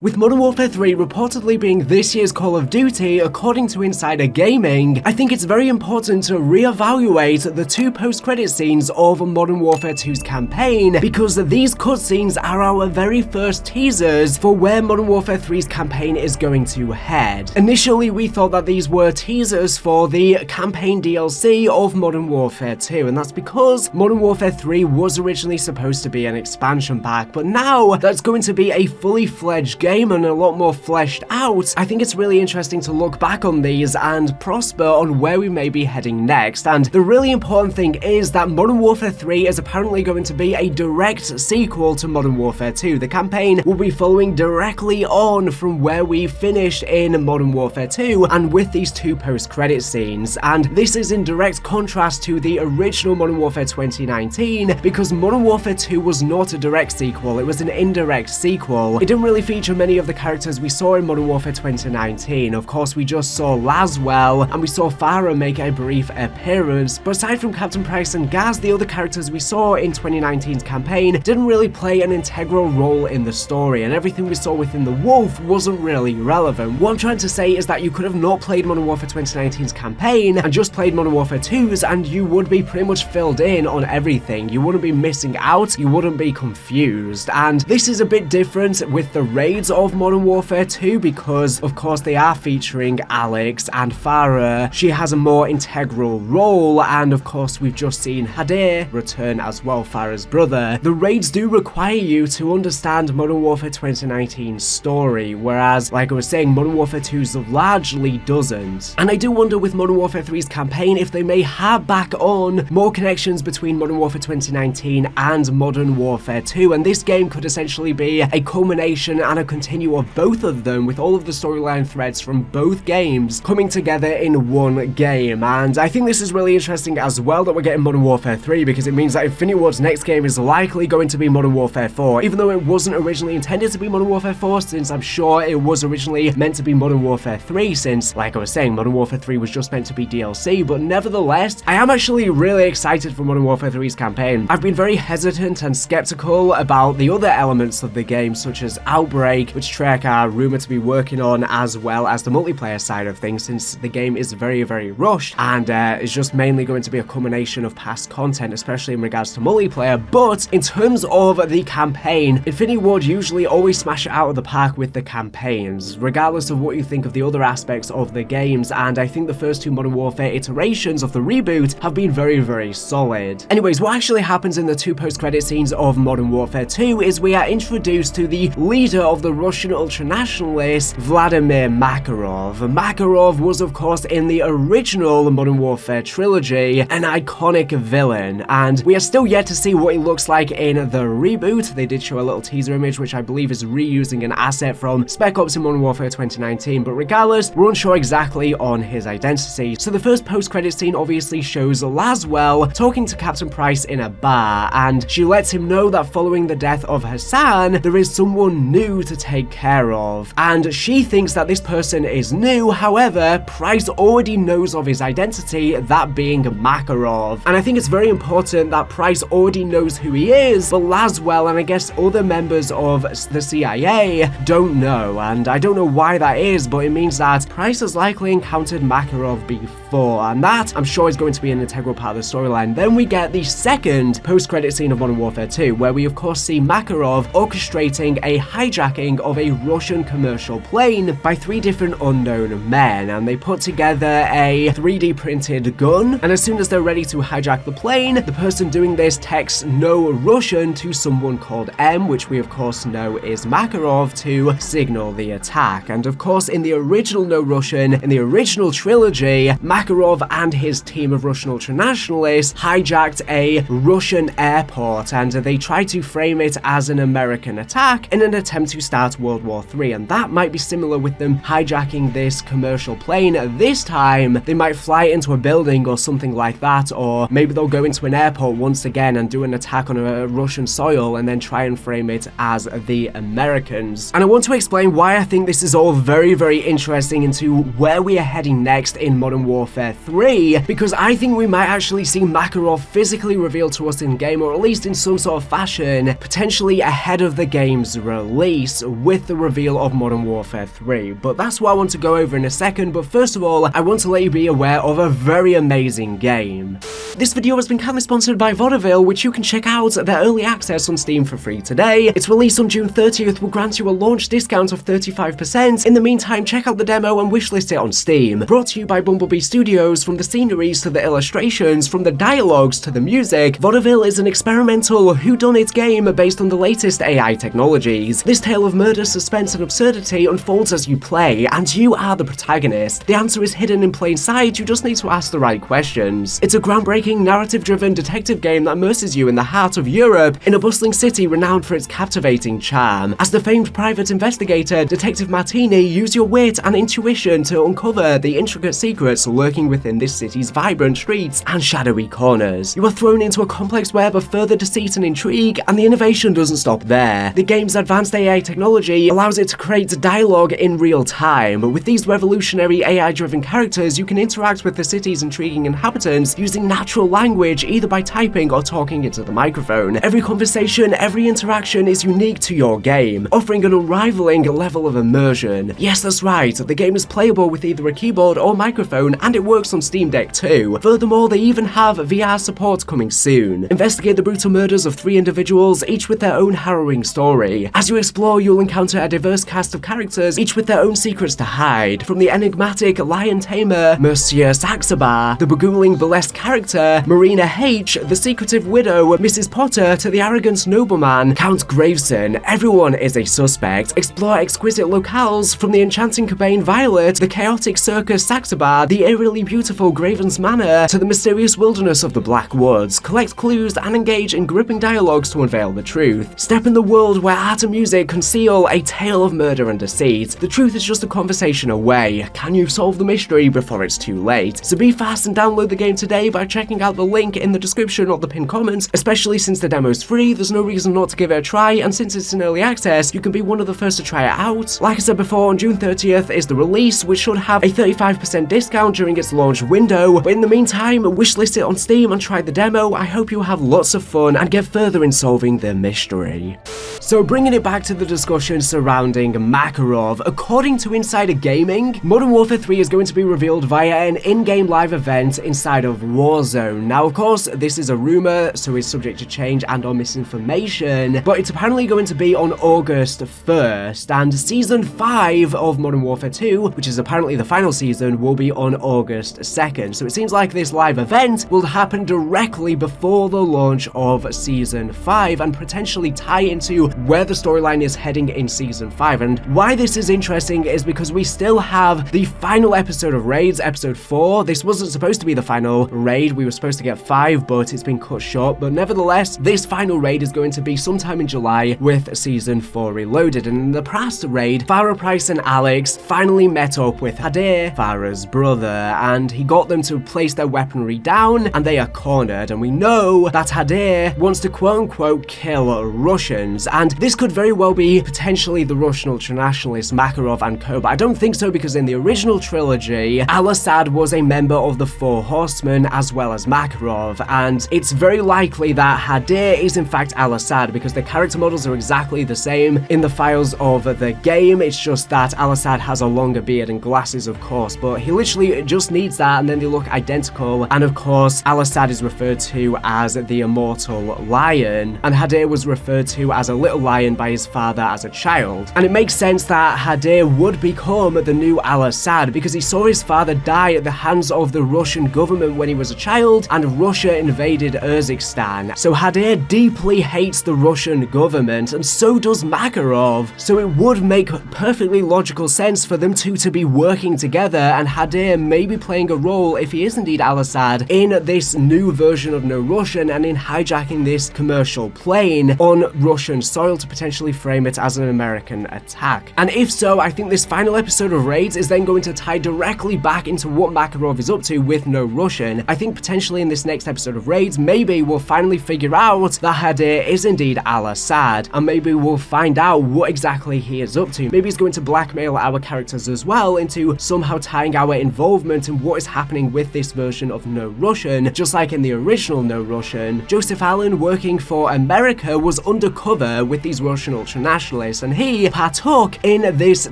With Modern Warfare 3 reportedly being this year's Call of Duty, according to Insider Gaming, I think it's very important to reevaluate the 2 post-credit scenes of Modern Warfare 2's campaign, because these cutscenes are our very first teasers for where Modern Warfare 3's campaign is going to head. Initially, we thought that these were teasers for the campaign DLC of Modern Warfare 2, and that's because Modern Warfare 3 was originally supposed to be an expansion pack, but now that's going to be a fully fledged game and a lot more fleshed out. I think it's really interesting to look back on these and prosper on where we may be heading next. And the really important thing is that Modern Warfare 3 is apparently going to be a direct sequel to Modern Warfare 2. The campaign will be following directly on from where we finished in Modern Warfare 2, and with these 2 post-credit scenes. And this is in direct contrast to the original Modern Warfare 2019, because Modern Warfare 2 was not a direct sequel, it was an indirect sequel. It didn't really feature many of the characters we saw in Modern Warfare 2019. Of course, we just saw Laswell, and we saw Farah make a brief appearance, but aside from Captain Price and Gaz, the other characters we saw in 2019's campaign didn't really play an integral role in the story, and everything we saw within the Wolf wasn't really relevant. What I'm trying to say is that you could have not played Modern Warfare 2019's campaign and just played Modern Warfare 2's, and you would be pretty much filled in on everything. You wouldn't be missing out, you wouldn't be confused. And this is a bit different with the raids of Modern Warfare 2, because of course they are featuring Alex and Farah. She has a more integral role, and of course we've just seen Hadir return as well, Farah's brother. The raids do require you to understand Modern Warfare 2019's story, whereas, like I was saying, Modern Warfare 2's largely doesn't. And I do wonder with Modern Warfare 3's campaign if they may have back on more connections between Modern Warfare 2019 and Modern Warfare 2, and this game could essentially be a culmination and a continue of both of them, with all of the storyline threads from both games coming together in one game. And I think this is really interesting as well that we're getting Modern Warfare 3, because it means that Infinity Ward's next game is likely going to be Modern Warfare 4, even though it wasn't originally intended to be Modern Warfare 4, since I'm sure it was originally meant to be Modern Warfare 3, since, like I was saying, Modern Warfare 3 was just meant to be DLC. But nevertheless, I am actually really excited for Modern Warfare 3's campaign. I've been very hesitant and skeptical about the other elements of the game, such as Outbreak, which Treyarch are rumored to be working on, as well as the multiplayer side of things, since the game is very, very rushed and is just mainly going to be a culmination of past content, especially in regards to multiplayer. But in terms of the campaign, Infinity Ward usually always smash it out of the park with the campaigns, regardless of what you think of the other aspects of the games, and I think the first 2 Modern Warfare iterations of the reboot have been very, very solid. Anyways, what actually happens in the 2 post-credit scenes of Modern Warfare 2 is we are introduced to the leader of the Russian ultranationalists, Vladimir Makarov. Makarov was, of course, in the original Modern Warfare trilogy, an iconic villain, and we are still yet to see what he looks like in the reboot. They did show a little teaser image, which I believe is reusing an asset from Spec Ops in Modern Warfare 2019, but regardless, we're unsure exactly on his identity. So the first post-credit scene obviously shows Laswell talking to Captain Price in a bar, and she lets him know that following the death of Hassan, there is someone new to take care of, and she thinks that this person is new. However, Price already knows of his identity, that being Makarov, and I think it's very important that Price already knows who he is, but Laswell and I guess other members of the CIA don't know, and I don't know why that is, but it means that Price has likely encountered Makarov before, and that I'm sure is going to be an integral part of the storyline. Then we get the second post-credit scene of Modern Warfare 2, where we of course see Makarov orchestrating a hijacking of a Russian commercial plane by 3 different unknown men, and they put together a 3D printed gun, and as soon as they're ready to hijack the plane, the person doing this texts no Russian to someone called M, which we of course know is Makarov, to signal the attack. And of course, in the original No Russian, in the original trilogy, Makarov and his team of Russian ultranationalists hijacked a Russian airport, and they tried to frame it as an American attack in an attempt to start World War III, and that might be similar with them hijacking this commercial plane. This time, they might fly into a building or something like that, or maybe they'll go into an airport once again and do an attack on a Russian soil and then try and frame it as the Americans. And I want to explain why I think this is all very, very interesting into where we are heading next in Modern Warfare 3, because I think we might actually see Makarov physically revealed to us in game, or at least in some sort of fashion, potentially ahead of the game's release. with the reveal of Modern Warfare 3, but that's what I want to go over in a second. But first of all, I want to let you be aware of a very amazing game. This video has been kindly sponsored by Vaudeville, which you can check out their early access on Steam for free today. Its release on June 30th will grant you a launch discount of 35%. In the meantime, check out the demo and wishlist it on Steam. Brought to you by Bumblebee Studios. From the sceneries to the illustrations, from the dialogues to the music, Vaudeville is an experimental whodunit game based on the latest AI technologies. This tale of murder, suspense and absurdity unfolds as you play, and you are the protagonist. The answer is hidden in plain sight, you just need to ask the right questions. It's a groundbreaking, narrative-driven detective game that immerses you in the heart of Europe, in a bustling city renowned for its captivating charm. As the famed private investigator, Detective Martini, use your wit and intuition to uncover the intricate secrets lurking within this city's vibrant streets and shadowy corners. You are thrown into a complex web of further deceit and intrigue, and the innovation doesn't stop there. The game's advanced AI technology allows it to create dialogue in real time. With these revolutionary AI-driven characters, you can interact with the city's intriguing inhabitants using natural language, either by typing or talking into the microphone. Every conversation, every interaction is unique to your game, offering an unrivaling level of immersion. Yes, that's right, the game is playable with either a keyboard or microphone, and it works on Steam Deck too. Furthermore, they even have VR support coming soon. Investigate the brutal murders of 3 individuals, each with their own harrowing story. As you explore, you'll encounter a diverse cast of characters, each with their own secrets to hide. From the enigmatic lion tamer, Monsieur Saxabar, the beguiling burlesque character, Marina H., the secretive widow, Mrs. Potter, to the arrogant nobleman, Count Graveson. Everyone is a suspect. Explore exquisite locales, from the enchanting cabane Violet, the chaotic circus Saxabar, the eerily beautiful Graven's Manor, to the mysterious wilderness of the Black Woods. Collect clues and engage in gripping dialogues to unveil the truth. Step in the world where art and music conceal a tale of murder and deceit. The truth is just a conversation away. Can you solve the mystery before it's too late? So be fast and download the game today by checking out the link in the description or the pinned comment. Especially since the demo's free, there's no reason not to give it a try, and since it's in early access, you can be one of the first to try it out. Like I said before, on June 30th is the release, which should have a 35% discount during its launch window. But in the meantime, wishlist it on Steam and try the demo. I hope you have lots of fun and get further in solving the mystery. So bringing it back to the discussion surrounding Makarov, according to Insider Gaming, Modern Warfare 3 is going to be revealed via an in-game live event inside of Warzone. Now, of course, this is a rumor, so it's subject to change and or misinformation, but it's apparently going to be on August 1st, and Season 5 of Modern Warfare 2, which is apparently the final season, will be on August 2nd. So it seems like this live event will happen directly before the launch of Season 5 and potentially tie into where the storyline is heading in Season 5. And why this is interesting is because we still have the final episode of Raids, Episode 4. This wasn't supposed to be the final raid, we were supposed to get 5, but it's been cut short. But nevertheless, this final raid is going to be sometime in July with Season 4 Reloaded. And in the past raid, Farah Price and Alex finally met up with Hadir, Farah's brother, and he got them to place their weaponry down, and they are cornered. And we know that Hadir wants to quote-unquote kill Russians, and this could very well be potentially the Russian ultranationalists Makarov and co, but I don't think so, because in the original trilogy, Al-Assad was a member of the Four Horsemen as well as Makarov, and it's very likely that Hadir is in fact Al-Assad, because the character models are exactly the same in the files of the game. It's just that Al-Assad has a longer beard and glasses, of course, but he literally just needs that, and then they look identical. And of course, Al-Assad is referred to as the immortal lion, and Hadir was referred to as a little lion by his father as a child. And it makes sense that Hadir would become the new Al-Assad, because he saw his father die at the hands of the Russian government when he was a child, and Russia invaded Urzikstan. So Hadir deeply hates the Russian government, and so does Makarov. So it would make perfectly logical sense for them two to be working together, and Hadir may be playing a role, if he is indeed Al-Assad, in this new version of No Russian, and in hijacking this commercial plane on Russian soil to potentially frame it as an American attack. And if so, I think this final episode of Raids is then going to tie directly back into what Makarov is up to with No Russian. I think potentially in this next episode of Raids, maybe we'll finally figure out that Hadir is indeed Al-Assad, and maybe we'll find out what exactly he is up to. Maybe he's going to blackmail our characters as well into somehow tying our involvement in what is happening with this version of No Russian. Just like in the original No Russian, Joseph Allen, working for America, was undercover with these Russian ultranationalists, and he partook in this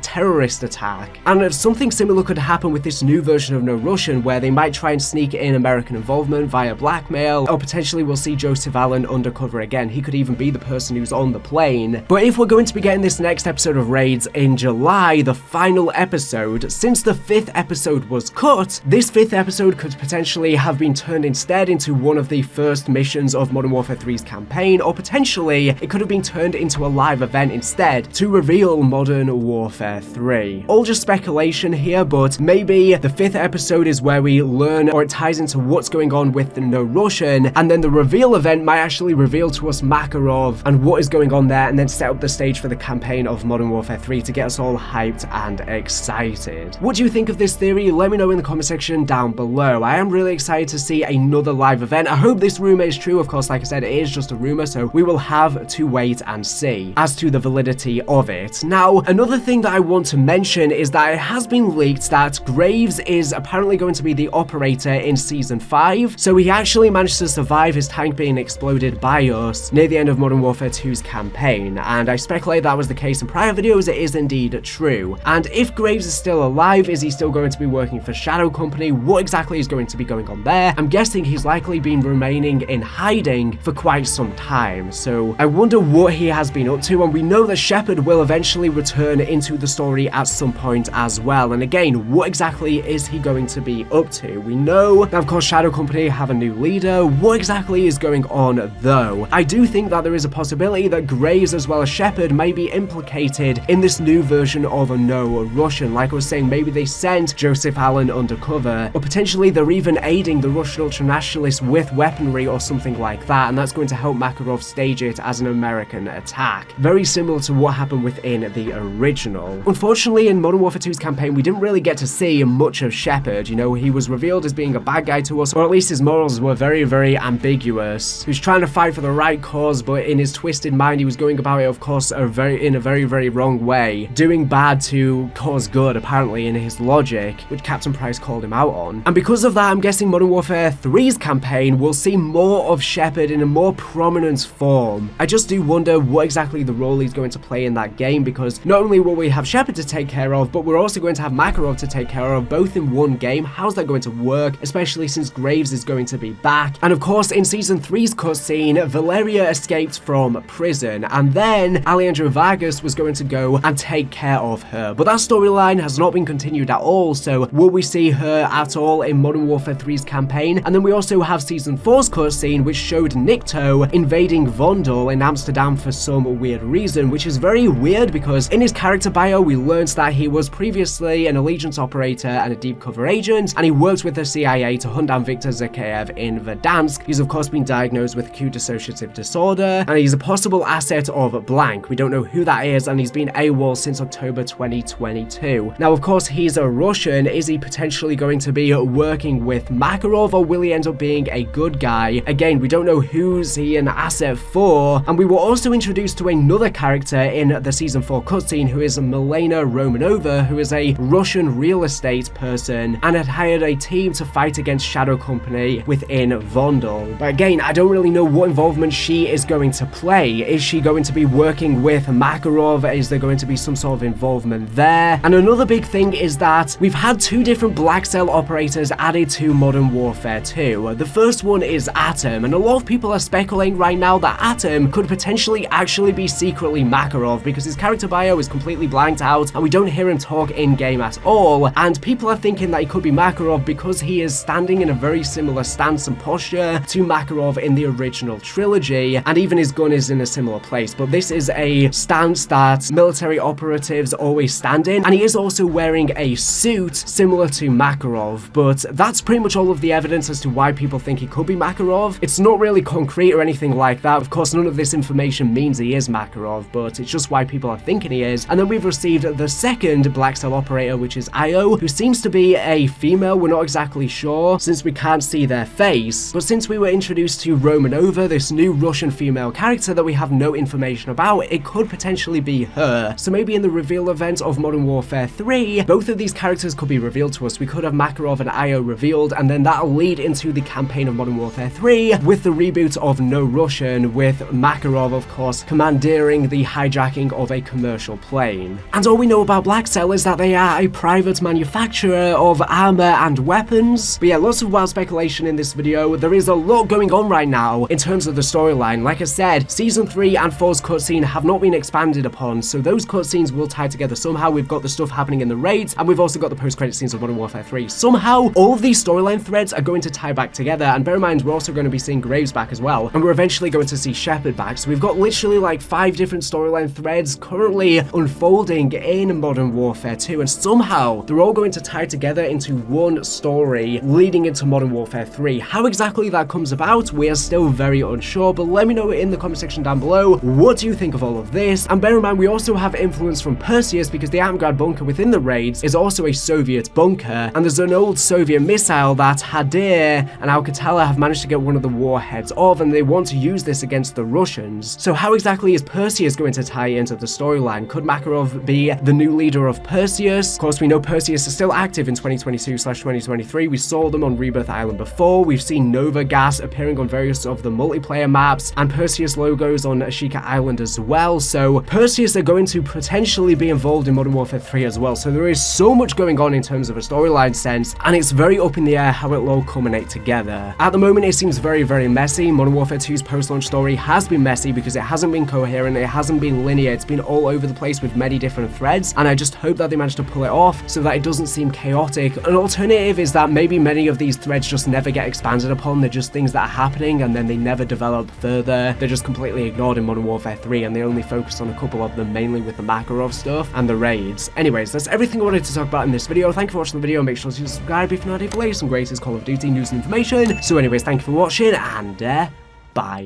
terrorist attack. And something similar could happen with this new version of No Russian, where they might try and sneak in American involvement via blackmail, or potentially we'll see Joseph Allen undercover again. He could even be the person who's on the plane. But if we're going to be getting this next episode of Raids in July, the final episode, since the 5th episode was cut, this 5th episode could potentially have been turned instead into one of the first missions of Modern Warfare 3's campaign, or potentially it could have been turned into a live event instead to reveal Modern Warfare 3. All just speculation here, but maybe the 5th episode is where we learn, or it ties into what's going on with the No Russian, and then the reveal event might actually reveal to us Makarov and what is going on there, and then set up the stage for the campaign of Modern Warfare 3 to get us all hyped and excited. What do you think of this theory? Let me know in the comment section down below. I am really excited to see another live event. I hope this rumor is true. Of course, like I said, it is just a rumor, so we will have to wait and see as to the validity of it. Now, another thing that I want to mention is that it has been leaked that Graves is apparently going to be the operator in Season 5, so he actually managed to survive his tank being exploded by us near the end of Modern Warfare 2's campaign, and I speculate that was the case in prior videos. It is indeed true. And if Graves is still alive, is he still going to be working for Shadow Company? What exactly is going to be going on there? I'm guessing he's likely been remaining in hiding for quite some time, so I wonder what he has been up to. And we know that Shepard will eventually return into the story at some point as well, and again, what exactly is he going to be up to? We know that of course Shadow Company have a new leader. What exactly is going on though? I do think that there is a possibility that Graves as well as Shepard may be implicated in this new version of a No Russian. Like I was saying, maybe they sent Joseph Allen undercover, or potentially they're even aiding the Russian ultranationalists with weaponry or something like that, and that's going to help Makarov stage it as an American attack. Very similar to what happened within the original. Unfortunately, in Modern Warfare 2's campaign, we didn't really get to see much of Shepard. You know, he was revealed as being a bad guy to us, or at least his morals were very, very ambiguous. He was trying to fight for the right cause, but in his twisted mind, he was going about it, of course, in a very, very wrong way, doing bad to cause good, apparently, in his logic, which Captain Price called him out on. And because of that, I'm guessing Modern Warfare 3's campaign will see more of Shepard in a more prominent form. I just do wonder what exactly the role he's going to play in that game, because not only will we have Shepard to take care of, but we're also going to have Makarov to take care of, both in one game. How's that going to work, especially since Graves is going to be back? And of course, in Season 3's cutscene, Valeria escaped from prison, and then Alejandro Vargas was going to go and take care of her. But that storyline has not been continued at all, so will we see her at all in Modern Warfare 3's campaign? And then we also have Season 4's cutscene, which showed Nikto invading Vaudeville in Amsterdam for some weird reason, which is very weird because in his character bio, we learned that he was previously an Allegiance operator and a deep cover agent, and he worked with the CIA to hunt down Viktor Zakhaev in Verdansk. He's of course been diagnosed with acute dissociative disorder, and he's a possible asset of blank. We don't know who that is, and he's been AWOL since October 2022. Now, of course, he's a Russian. Is he potentially going to be working with Makarov, or will he end up being a good guy? Again, we don't know who's he an asset for, and we were also introduced to another character in the Season 4 cutscene who is Milena Romanova, who is a Russian real estate person and had hired a team to fight against Shadow Company within Vaudeville. But again, I don't really know what involvement she is going to play. Is she going to be working with Makarov? Is there going to be some sort of involvement there? And another big thing is that we've had two different Black Cell operators added to Modern Warfare 2. The first one is Atom, and a lot of people are speculating right now that Atom could potentially actually be secretly Makarov, because his character bio is completely blanked out and we don't hear him talk in-game at all, and people are thinking that he could be Makarov because he is standing in a very similar stance and posture to Makarov in the original trilogy, and even his gun is in a similar place. But this is a stance that military operatives always stand in, and he is also wearing a suit similar to Makarov. But that's pretty much all of the evidence as to why people think he could be Makarov. It's not really concrete or anything like that. Of course, none of this information means he is Makarov, but it's just why people are thinking he is. And then we've received the second Black Cell operator, which is Io, who seems to be a female. We're not exactly sure since we can't see their face, but since we were introduced to Romanova, this new Russian female character that we have no information about, it could potentially be her. So maybe in the reveal event of Modern Warfare 3, both of these characters could be revealed to us. We could have Makarov and Io revealed, and then that'll lead into the campaign of Modern Warfare 3 with the reboot of No Russian, with Makarov, of course, course, commandeering the hijacking of a commercial plane. And all we know about Black Cell is that they are a private manufacturer of armor and weapons. But yeah, lots of wild speculation in this video. There is a lot going on right now in terms of the storyline. Like I said, Season 3 and 4's cutscene have not been expanded upon, so those cutscenes will tie together somehow. We've got the stuff happening in the raids, and we've also got the post-credit scenes of Modern Warfare 3. Somehow, all of these storyline threads are going to tie back together, and bear in mind, we're also going to be seeing Graves back as well, and we're eventually going to see Shepard back, so we've got literally like 5 different storyline threads currently unfolding in Modern Warfare 2, and somehow they're all going to tie together into one story leading into Modern Warfare 3. How exactly that comes about, we are still very unsure, but let me know in the comment section down below, what do you think of all of this? And bear in mind, we also have influence from Perseus, because the Amgrad bunker within the raids is also a Soviet bunker, and there's an old Soviet missile that Hadir and Alcatala have managed to get one of the warheads of, and they want to use this against the Russians. So how exactly is Perseus going to tie into the storyline? Could Makarov be the new leader of Perseus? Of course, we know Perseus is still active in 2022/2023. We saw them on Rebirth Island before. We've seen Nova Gas appearing on various of the multiplayer maps, and Perseus logos on Ashika Island as well. So Perseus are going to potentially be involved in Modern Warfare 3 as well. So there is so much going on in terms of a storyline sense, and it's very up in the air how it will all culminate together. At the moment, it seems very, very messy. Modern Warfare 2's post-launch story has been messy because it hasn't been coherent, it hasn't been linear, it's been all over the place with many different threads, and I just hope that they manage to pull it off so that it doesn't seem chaotic. An alternative is that maybe many of these threads just never get expanded upon. They're just things that are happening and then they never develop further. They're just completely ignored in Modern Warfare 3, and they only focus on a couple of them, mainly with the Makarov stuff and the raids. Anyways, that's everything I wanted to talk about in this video. Thank you for watching the video. Make sure to subscribe if you're not able to. Some greatest Call of Duty news and information. So anyways, thank you for watching, and bye.